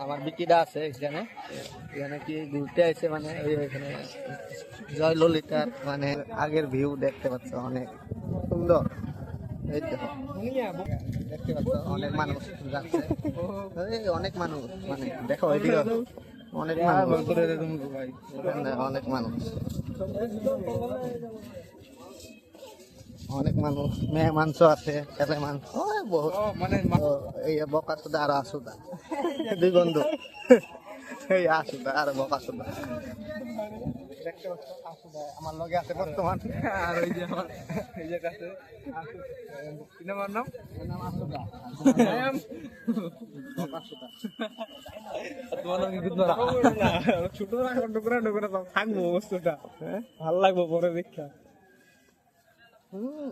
আমার বিকিদা আছে এখানে, এখানে কি ঘুরতে আসছে মানে ওই এখানে জয় ললিতার মানে আগের ভিউ দেখতে পাচ্ছ, অনেক সুন্দর। এই দেখো দেখতে পাচ্ছ অনেক মানুষ যাচ্ছে, অনেক মানুষ মানে দেখো ওইদিকে অনেক মানুষ, অনেক মানুষ, অনেক মানুষ, মেয়ে মাংস আছে, ছেলে মাংস বহুত মানে এই বকা সুদা আর আসুদা দুই বন্ধু, এই আসুদা আর বকা সুদা দেখতে পাচ্ছ। আসুদা আমার লগে আছে বর্তমান, আর ওই যে আমার এই যে কাছে আমার নাম আসুদা, বকা সুদা। তোমার নাম কি? ছোট থাকবো অবস্থাটা, ভালো লাগবো পরে দেখা।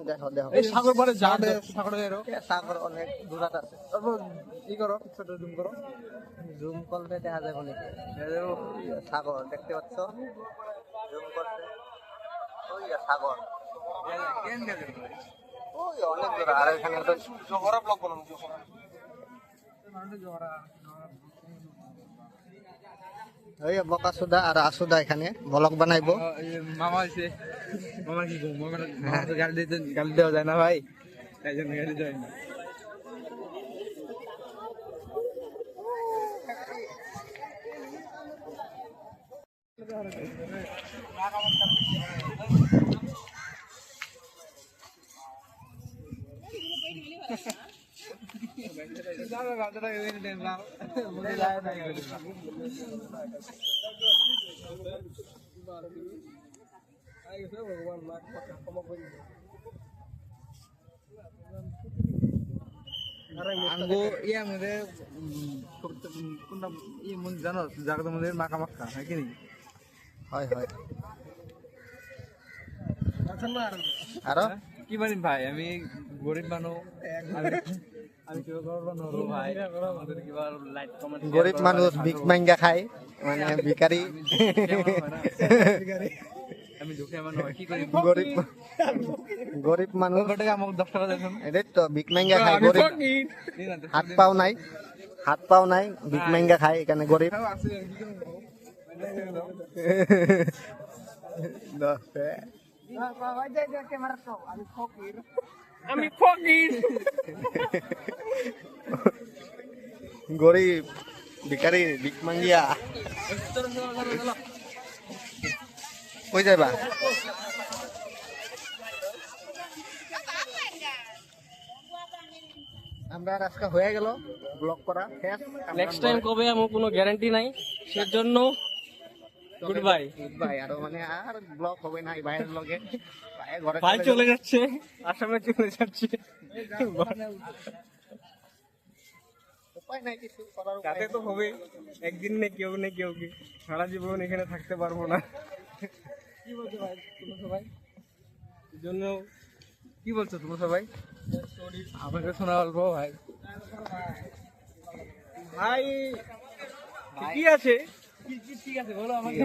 দেখো দেখো এই সাগর পারে যাবে, সাগর অনেক দূরাত আছে। ই করো ছোট জুম করো, জুম করলে দেখা যাবে নাকি সাগর দেখতে পাচ্ছ, জুম করতে ওই সাগর ওই অনেক দূর। আর এখানে তো জোহরা ব্লক বলুন, ওই বকা সুদা আর আসুদা এখানে ব্লক বানাইবো। মামা আছে, মামা কি মামা তো গালি দেওয়া যায় না ভাই, তাই জন্য গালি দেয় না। জানো জায়গাটার মধ্যে মাখা মাখা হয় কি? হয় হয়। আরো কি বলেন ভাই, আমি গরিব মানুষ, গরিব মানুষ ভিক মাঙ্গা খাই মানে ভিখারি, গরিব মানুষ এটাই তো ভিক মাঙ্গা খাই, গরিব হাত পাও নাই, হাত পাও নাই, ভিক মাঙ্গা খাই এখানে গরিব। আমি ফকির, গরিব ভিখারি ভিক মাঙ্গিয়া। কই যাবা? আমরা আজকে হয়ে গেল ব্লগ করা শেষ। নেক্সট টাইম কবে আমার কোনো গ্যারান্টি নাই, সেজন্য গুড বাই। Good bye. আর মানে আর ব্লগ হবে না ভাইয়ের লগে, ভাই চলে যাচ্ছে, আসামে চলে যাচ্ছে, উপায় নাই কিছু করার, তাতে তো হবে একদিন না কেউ না কেউ কি সারা জীবন এখানে থাকতে পারবো না। কি বলছো ভাই তোমরা সবাই? এই জন্য কি বলছো তোমরা সবাই? আমাকে শোনা অল্প ভাই, ভাই ঠিক আছে, ঠিক আছে বলো আমাকে,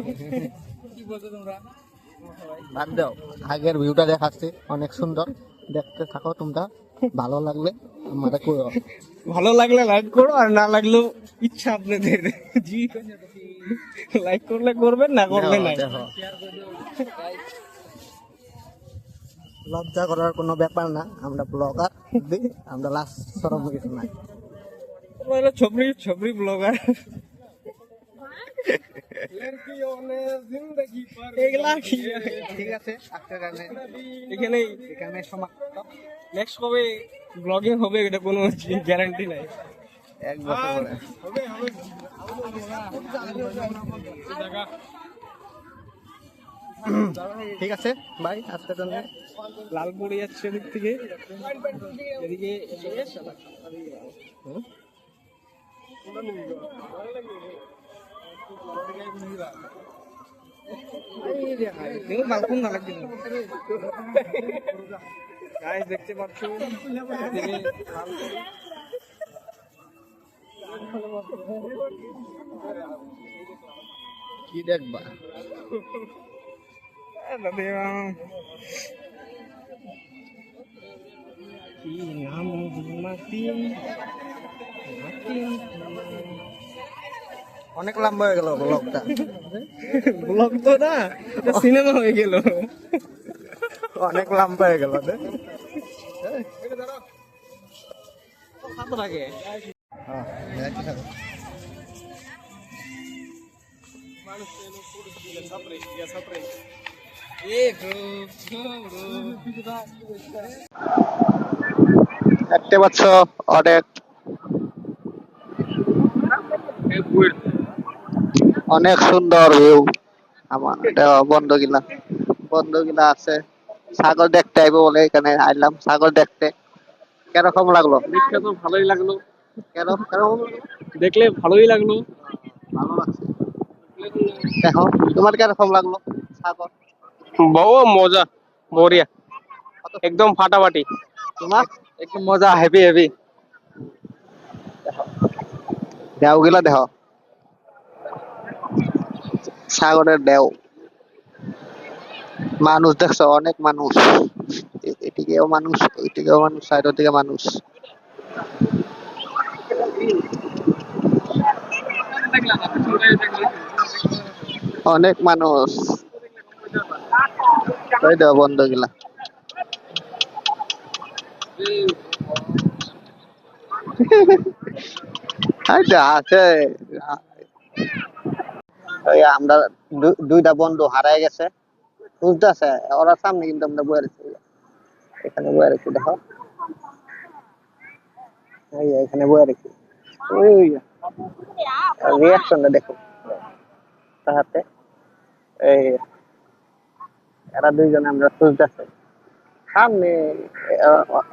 কি বলছো তোমরা? বাদ দাও, আগের ভিউটা দেখাচ্ছি অনেক সুন্দর, দেখতে থাকো তোমরা। ভালো লাগলে আমাদের ভালো লাগলে লাইক করো, আর না লাগলেও ইচ্ছা আপনাদের, জি লাইক করলে করবেন, না করলে নাই। লজ্জা করার কোনো ব্যাপার না, আমরা ব্লগার, আমরা লাস্ট সরম কিছু নাই, ছবরি ছবরি ব্লগার। ঠিক আছে এখানে সমাপ্ত। নেক্সট কবে ব্লগিং হবে এটা কোনো গ্যারান্টি নাই, এক বছর পরে হবে। ঠিক আছে ভাই, আজকের জন্য লালপুরি যাচ্ছে এদিক থেকে, এদিকে মালকুন না লাগবে, গাইস দেখতে পাচ্ছ কি দেখবা? কি নাম মাতি অনেক লম্বা হয়ে গেল ব্লগটা। ব্লগ তো না, সিনেমা হয়ে গেল। অনেক লম্বা হয়ে গেল রে। হ্যাঁ, দেখি থাকো। দেখতে পাচ্ছ অনেক অনেক সুন্দর ভিউ। আমার এটা বন্ধ গিলা আছে, ছাগল দেখতে আইবো বলে এখানে আইলাম ছাগল দেখতে। কিরকম লাগলো? দেখতে তো ভালোই লাগলো, কেরকম দেখলে ভালোই লাগলো। ভালো লাগছে। দেখো তোমার কিরকম লাগলো ছাগল? বহু মজা, বড়িয়া, একদম ফাটাফাটি। তোমার একদম মজা, হেভি হেভি। দেও গিলা দেখো, সাগরের দেও। মানুষ দেখছো, অনেক মানুষ, এদিকেও মানুষ ওইদিকেও মানুষ, সাইডের দিকে মানুষ। অনেক মানুষ। ওই দেখো বন্ধ গিলা। এই যে আছে, ওই আমরা দুইটা বন্ধু হারাই গেছে, বুঝতেছে ওরা সামনে, কিন্তু আমরা বয়ে রেখেছি, এখানে বয়ে রেখেছি দেখো, এই যে এখানে বয়ে রেখেছি। ওই রিয়াকশনটা দেখো তাহাতে, এই এরা দুইজনে আমরা খুঁজতেছে সামনে,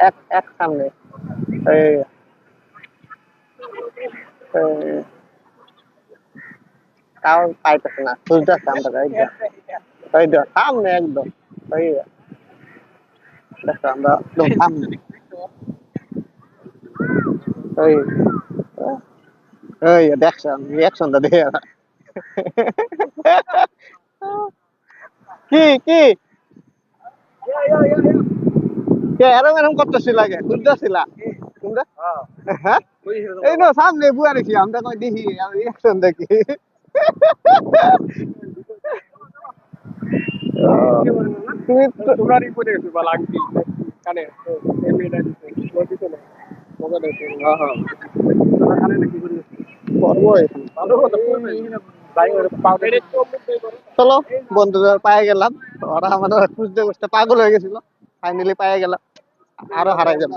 এক এক সামনে, এই এই, তাও পাইতেছে না, খুঁজতেছে আমরা। এই যে ওই যে সামনে একদম, ওই দেখো আমরা একদম সামনে, ওই ওই দেখছো রিয়াকশনটা দেখে। কি কি কে এরম এরম করতেছিল, আগে খুঁজতেছিলা তোমরা? হ্যাঁ, এই তো সামনে বুয়া রেখি আমরা, কই দেখি আমি রিয়াকশন দেখি। তুমি তোমরা রিপোর্টে গেছো বা লাগবি কানে এই মেয়েটা দিতে না মজা দেখতে। হ্যাঁ হ্যাঁ, কানে নাকি করে করবো এখানে। ভালো কথা চলো বন্ধুদের পায়ে গেলাম, ওরা আমাদের খুঁজতে খুঁজতে পাগল হয়ে গেছিল, ফাইনালি পায়ে গেলাম, আরো হারাই যাবো।